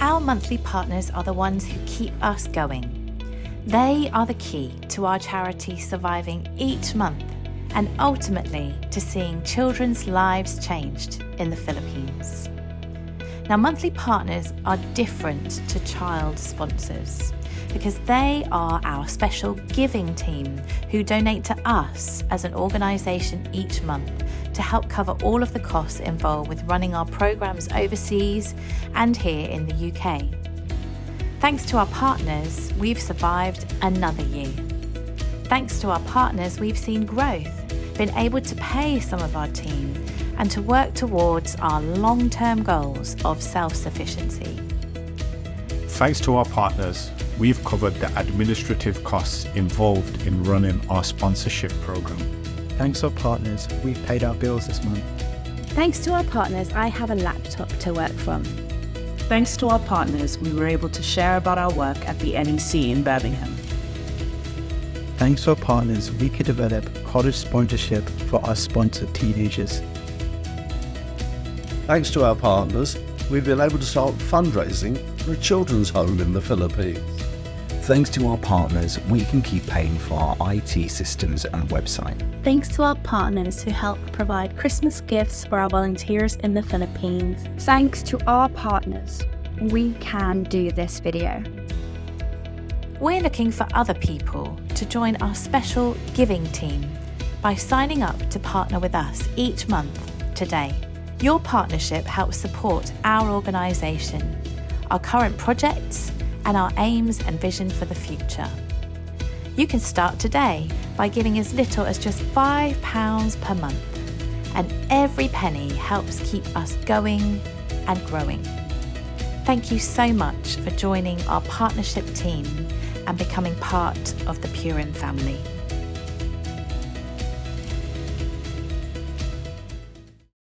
Our monthly partners are the ones who keep us going. They are the key to our charity surviving each month and ultimately to seeing children's lives changed in the Philippines. Now, monthly partners are different to child sponsors because they are our special giving team who donate to us as an organisation each month to help cover all of the costs involved with running our programmes overseas and here in the UK. Thanks to our partners, we've survived another year. Thanks to our partners, we've seen growth, been able to pay some of our team, and to work towards our long-term goals of self-sufficiency. Thanks to our partners, we've covered the administrative costs involved in running our sponsorship program. Thanks to our partners, we've paid our bills this month. Thanks to our partners, I have a laptop to work from. Thanks to our partners, we were able to share about our work at the NEC in Birmingham. Thanks to our partners, we could develop college sponsorship for our sponsored teenagers. Thanks to our partners, we've been able to start fundraising for a children's home in the Philippines. Thanks to our partners, we can keep paying for our IT systems and website. Thanks to our partners who help provide Christmas gifts for our volunteers in the Philippines. Thanks to our partners, we can do this video. We're looking for other people to join our special giving team by signing up to partner with us each month today. Your partnership helps support our organisation, our current projects, and our aims and vision for the future. You can start today by giving as little as just £5 per month, and every penny helps keep us going and growing. Thank you so much for joining our partnership team and becoming part of the Purim family.